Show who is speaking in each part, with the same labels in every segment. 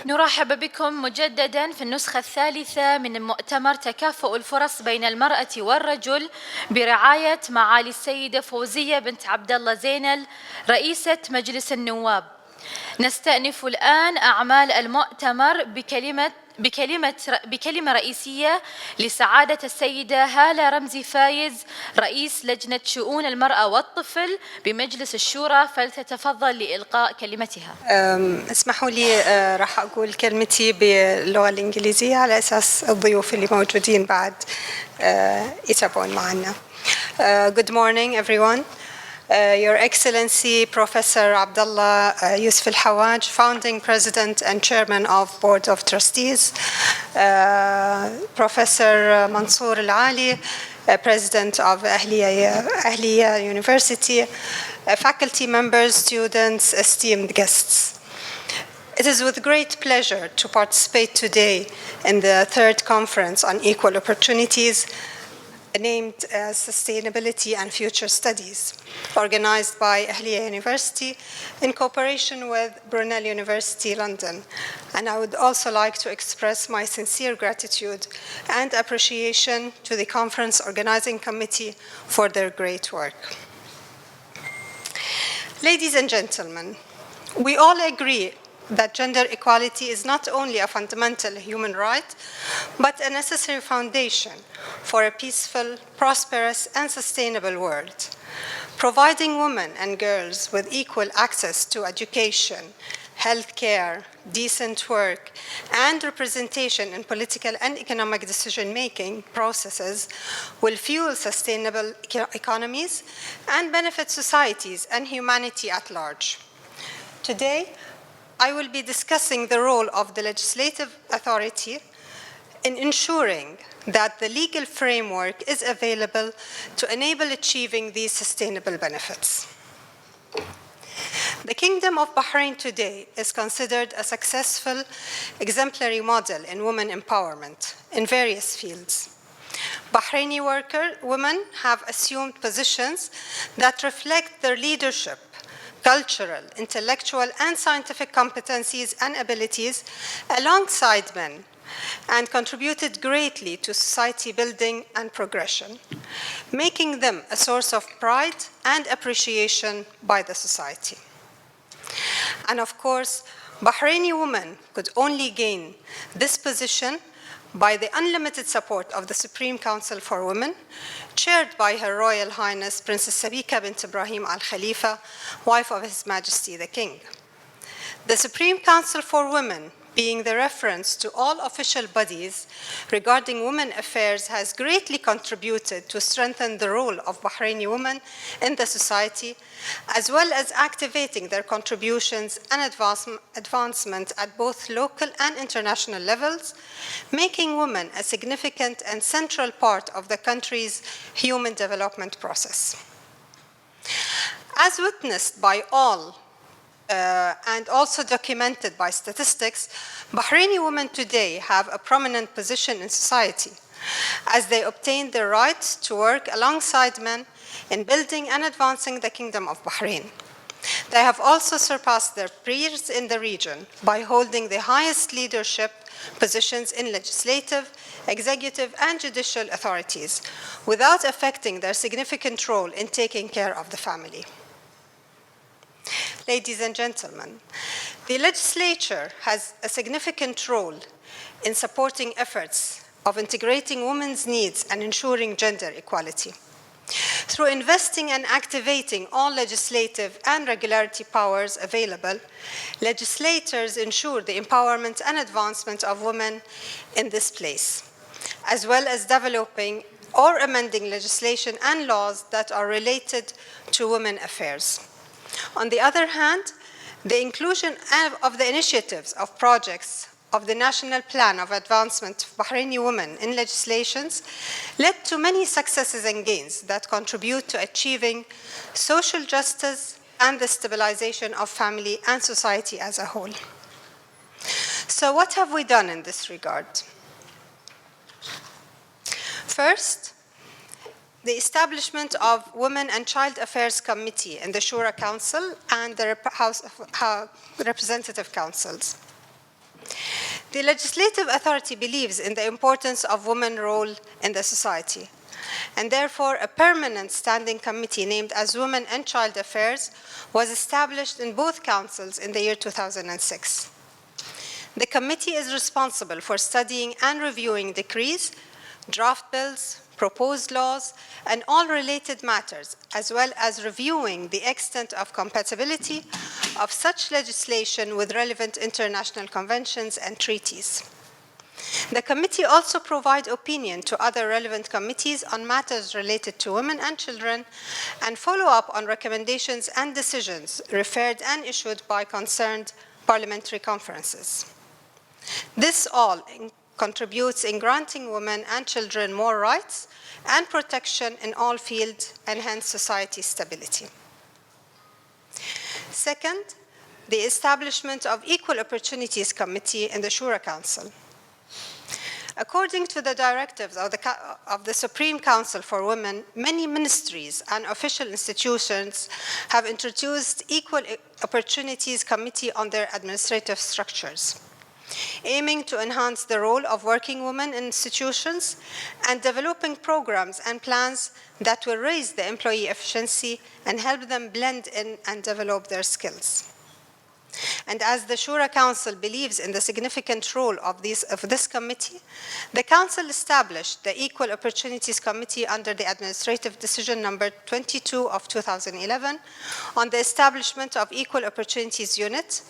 Speaker 1: نرحب بكم مجددا في النسخة الثالثة من مؤتمر تكافؤ الفرص بين المرأة والرجل برعاية معالي السيدة فوزية بنت عبد الله زينل رئيسة مجلس النواب. نستأنف الآن أعمال المؤتمر بكلمة رئيسية لسعادة السيدة هالة رمزي فايز رئيس لجنة شؤون المرأة والطفل بمجلس الشورى، فلتتفضل لإلقاء كلمتها.
Speaker 2: اسمحوا لي راح أقول كلمتي باللغة الإنجليزية على أساس الضيوف اللي موجودين بعد يتابعون معنا. Good morning everyone. Your Excellency Professor Abdullah Yusuf Al-Hawaj, Founding President and Chairman of Board of Trustees, Professor Mansour Al-Ali, President of Ahliauniversitybh, faculty members, students, esteemed guests. It is with great pleasure to participate today in the third conference on equal opportunities, named as Sustainability and Future Studies, organized by Ahliauniversitybh in cooperation with Brunel University, London. And I would also like to express my sincere gratitude and appreciation to the conference organizing committee for their great work. Ladies and gentlemen, we all agree that gender equality is not only a fundamental human right, but a necessary foundation for a peaceful, prosperous, and sustainable world. Providing women and girls with equal access to education, healthcare, decent work, and representation in political and economic decision-making processes will fuel sustainable economies and benefit societies and humanity at large. Today, I will be discussing the role of the legislative authority in ensuring that the legal framework is available to enable achieving these sustainable benefits. The Kingdom of Bahrain today is considered a successful, exemplary model in women empowerment in various fields. Bahraini women have assumed positions that reflect their leadership, cultural, intellectual, and scientific competencies and abilities alongside men, and contributed greatly to society building and progression, making them a source of pride and appreciation by the society. And of course, Bahraini women could only gain this position by the unlimited support of the Supreme Council for Women, chaired by Her Royal Highness Princess Sabika bint Ibrahim Al Khalifa, wife of His Majesty the King. The Supreme Council for Women, being the reference to all official bodies regarding women affairs, has greatly contributed to strengthen the role of Bahraini women in the society, as well as activating their contributions and advancement at both local and international levels, making women a significant and central part of the country's human development process. As witnessed by all and also documented by statistics, Bahraini women today have a prominent position in society as they obtain the right to work alongside men in building and advancing the Kingdom of Bahrain. They have also surpassed their peers in the region by holding the highest leadership positions in legislative, executive, and judicial authorities without affecting their significant role in taking care of the family. Ladies and gentlemen, the legislature has a significant role in supporting efforts of integrating women's needs and ensuring gender equality. Through investing and activating all legislative and regulatory powers available, legislators ensure the empowerment and advancement of women in this place, as well as developing or amending legislation and laws that are related to women affairs. On the other hand, the inclusion of the initiatives of projects of the National Plan of Advancement of Bahraini Women in legislations led to many successes and gains that contribute to achieving social justice and the stabilization of family and society as a whole. So what have we done in this regard? First, the establishment of Women and Child Affairs Committee in the Shura Council and the House of Representative Councils. The legislative authority believes in the importance of women's role in the society, and therefore a permanent standing committee named as Women and Child Affairs was established in both councils in the year 2006. The committee is responsible for studying and reviewing decrees, draft bills, proposed laws, and all related matters, as well as reviewing the extent of compatibility of such legislation with relevant international conventions and treaties. The committee also provides opinion to other relevant committees on matters related to women and children and follow up on recommendations and decisions referred and issued by concerned parliamentary conferences. This all contributes in granting women and children more rights and protection in all fields and hence society stability. Second, the establishment of Equal Opportunities Committee in the Shura Council. According to the directives of the Supreme Council for Women, many ministries and official institutions have introduced Equal Opportunities Committee on their administrative structures, aiming to enhance the role of working women in institutions and developing programs and plans that will raise the employee efficiency and help them blend in and develop their skills. And as the Shura Council believes in the significant role of this committee, the Council established the Equal Opportunities Committee under the Administrative Decision number 22 of 2011 on the establishment of Equal Opportunities Unit,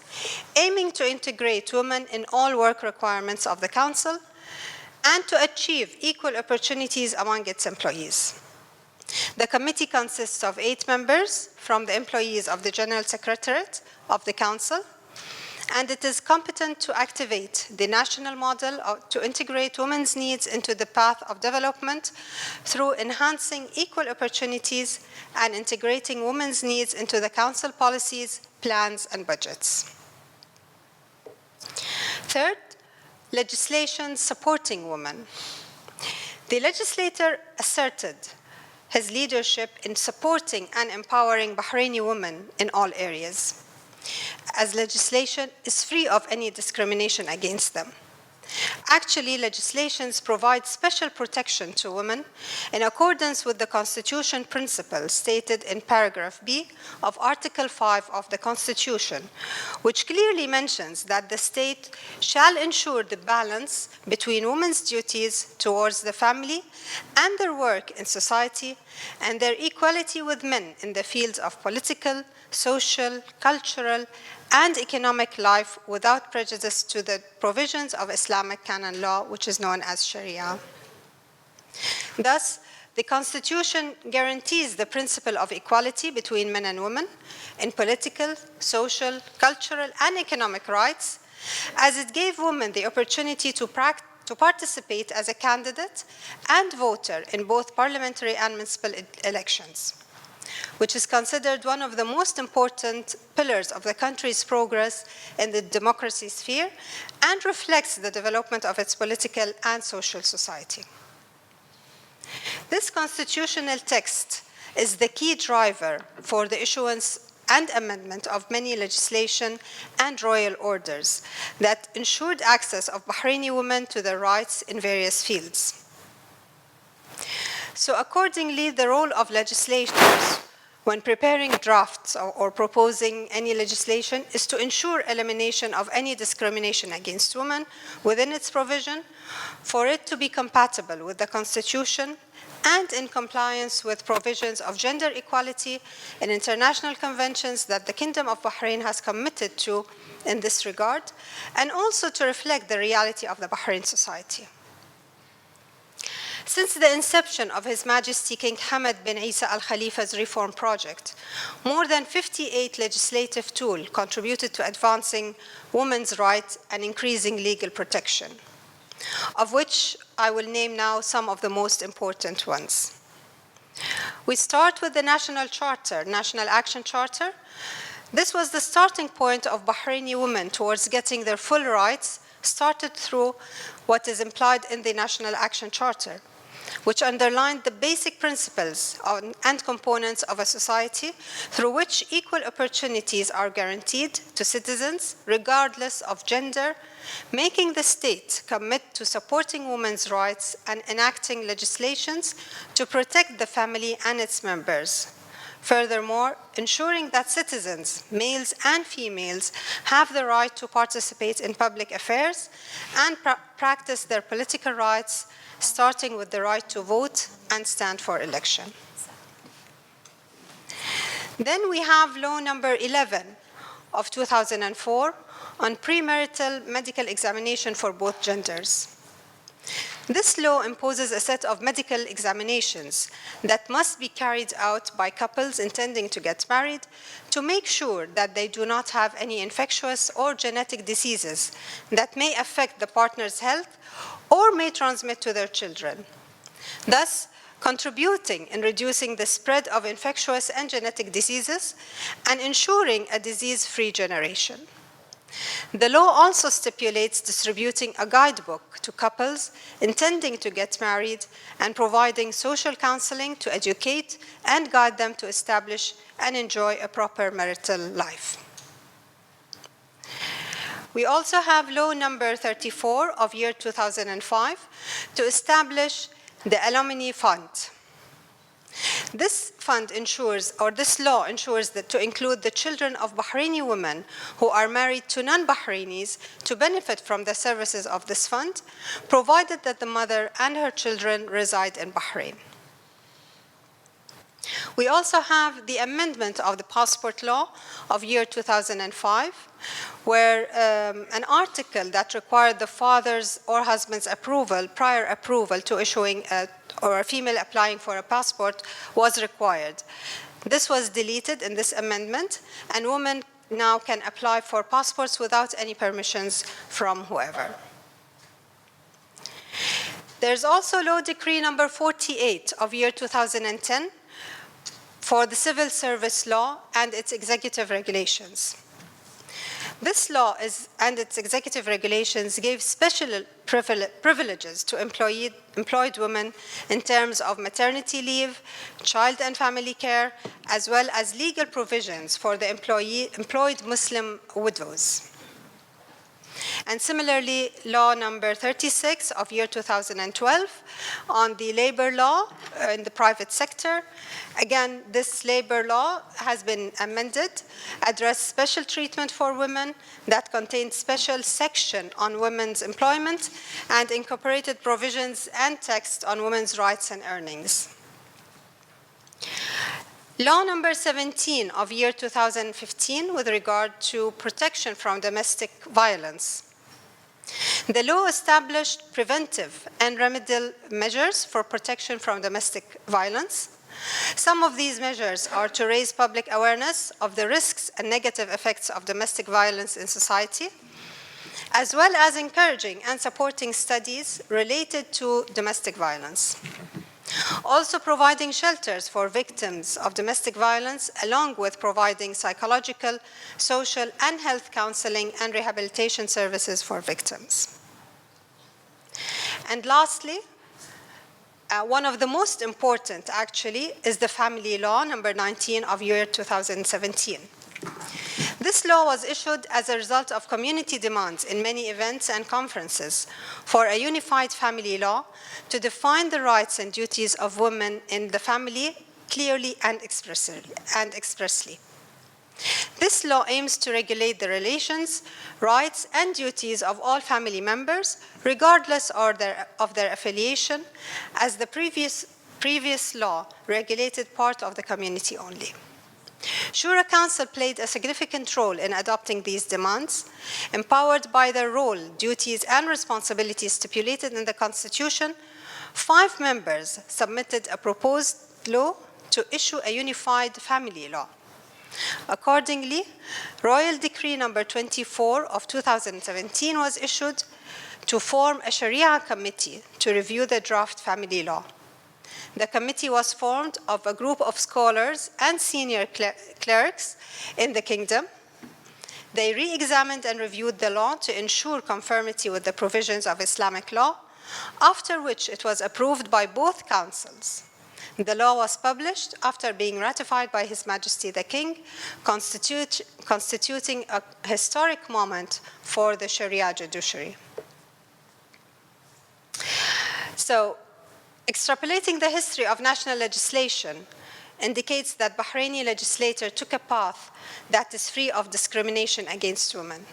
Speaker 2: aiming to integrate women in all work requirements of the Council and to achieve equal opportunities among its employees. The committee consists of 8 members from the employees of the General Secretariat of the Council, and it is competent to activate the national model to integrate women's needs into the path of development through enhancing equal opportunities and integrating women's needs into the Council policies, plans, and budgets. Third, legislation supporting women. The legislator asserted his leadership in supporting and empowering Bahraini women in all areas, as legislation is free of any discrimination against them. Actually, legislations provide special protection to women in accordance with the Constitution principle stated in paragraph B of Article 5 of the Constitution, which clearly mentions that the state shall ensure the balance between women's duties towards the family and their work in society and their equality with men in the fields of political, social, cultural, and economic life without prejudice to the provisions of Islamic canon law, which is known as Sharia. Thus, the Constitution guarantees the principle of equality between men and women in political, social, cultural, and economic rights, as it gave women the opportunity to participate as a candidate and voter in both parliamentary and municipal elections, which is considered one of the most important pillars of the country's progress in the democracy sphere and reflects the development of its political and social society. This constitutional text is the key driver for the issuance and amendment of many legislation and royal orders that ensured access of Bahraini women to their rights in various fields. So accordingly, the role of legislators when preparing drafts or proposing any legislation is to ensure elimination of any discrimination against women within its provision, for it to be compatible with the Constitution and in compliance with provisions of gender equality and international conventions that the Kingdom of Bahrain has committed to in this regard, and also to reflect the reality of the Bahrain society. Since the inception of His Majesty King Hamad bin Isa Al Khalifa's reform project, more than 58 legislative tools contributed to advancing women's rights and increasing legal protection, of which I will name now some of the most important ones. We start with the National Charter, National Action Charter. This was the starting point of Bahraini women towards getting their full rights, started through what is implied in the National Action Charter, which underlined the basic principles and components of a society through which equal opportunities are guaranteed to citizens regardless of gender, making the state commit to supporting women's rights and enacting legislations to protect the family and its members. Furthermore, ensuring that citizens, males and females, have the right to participate in public affairs and practice their political rights, starting with the right to vote and stand for election. Then we have Law number 11 of 2004 on premarital medical examination for both genders. This law imposes a set of medical examinations that must be carried out by couples intending to get married to make sure that they do not have any infectious or genetic diseases that may affect the partner's health or may transmit to their children, thus contributing in reducing the spread of infectious and genetic diseases and ensuring a disease-free generation. The law also stipulates distributing a guidebook to couples intending to get married and providing social counseling to educate and guide them to establish and enjoy a proper marital life. We also have Law number 34 of year 2005 to establish the Alumni Fund. This fund ensures, or this law ensures, that to include the children of Bahraini women who are married to non-Bahrainis to benefit from the services of this fund, provided that the mother and her children reside in Bahrain. We also have the amendment of the passport law of year 2005, where an article that required the father's or husband's approval, prior approval to issuing or a female applying for a passport was required. This was deleted in this amendment, and women now can apply for passports without any permissions from whoever. There's also Law Decree number 48 of year 2010 for the Civil Service Law and its executive regulations. This law and its executive regulations gave special privileges to employed women in terms of maternity leave, child and family care, as well as legal provisions for the employed Muslim widows. And similarly, Law number 36 of year 2012 on the labor law in the private sector. Again, this labor law has been amended, addressed special treatment for women that contained special section on women's employment and incorporated provisions and text on women's rights and earnings. Law number 17 of year 2015 with regard to protection from domestic violence. The law established preventive and remedial measures for protection from domestic violence. Some of these measures are to raise public awareness of the risks and negative effects of domestic violence in society, as well as encouraging and supporting studies related to domestic violence. Also providing shelters for victims of domestic violence, along with providing psychological, social, and health counseling and rehabilitation services for victims. And lastly, one of the most important, actually, is the Family Law, number 19 of year 2017. This law was issued as a result of community demands in many events and conferences for a unified family law to define the rights and duties of women in the family clearly and expressly. This law aims to regulate the relations, rights, and duties of all family members, regardless of their affiliation, as the previous law regulated part of the community only. Shura Council played a significant role in adopting these demands, empowered by their role, duties, and responsibilities stipulated in the Constitution. 5 members submitted a proposed law to issue a unified family law. Accordingly, Royal Decree number 24 of 2017 was issued to form a Sharia committee to review the draft family law. The committee was formed of a group of scholars and senior clerics in the kingdom. They re-examined and reviewed the law to ensure conformity with the provisions of Islamic law, after which it was approved by both councils. The law was published after being ratified by His Majesty the King, constituting a historic moment for the Sharia judiciary. So, extrapolating the history of national legislation indicates that Bahraini legislature took a path that is free of discrimination against women.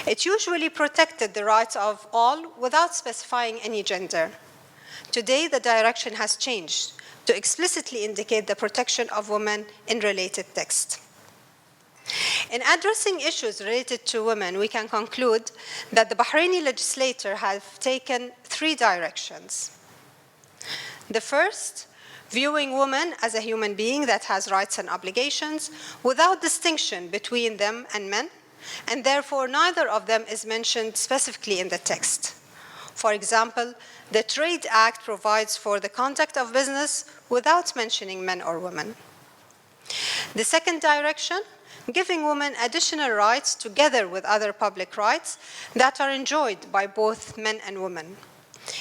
Speaker 2: It usually protected the rights of all without specifying any gender. Today, the direction has changed to explicitly indicate the protection of women in related text. In addressing issues related to women, we can conclude that the Bahraini legislature have taken three directions. The first, viewing women as a human being that has rights and obligations without distinction between them and men, and therefore neither of them is mentioned specifically in the text. For example, the Trade Act provides for the conduct of business without mentioning men or women. The second direction, giving women additional rights together with other public rights that are enjoyed by both men and women,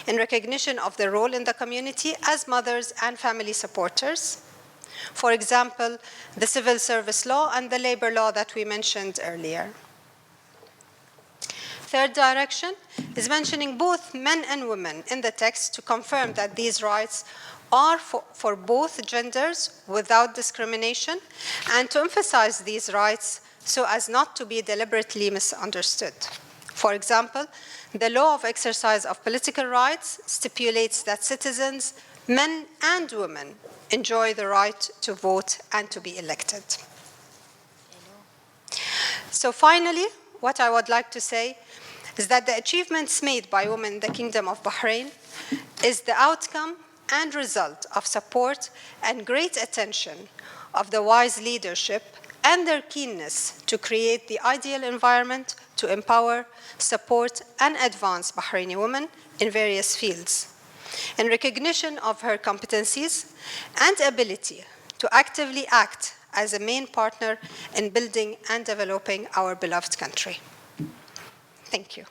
Speaker 2: in recognition of their role in the community as mothers and family supporters. For example, the civil service law and the labor law that we mentioned earlier. Third direction is mentioning both men and women in the text to confirm that these rights are for both genders without discrimination, and to emphasize these rights so as not to be deliberately misunderstood. For example, the law of exercise of political rights stipulates that citizens, men and women, enjoy the right to vote and to be elected. So finally, what I would like to say is that the achievements made by women in the Kingdom of Bahrain is the outcome and result of support and great attention of the wise leadership and their keenness to create the ideal environment to empower, support, and advance Bahraini women in various fields, in recognition of her competencies and ability to actively act as a main partner in building and developing our beloved country. Thank you.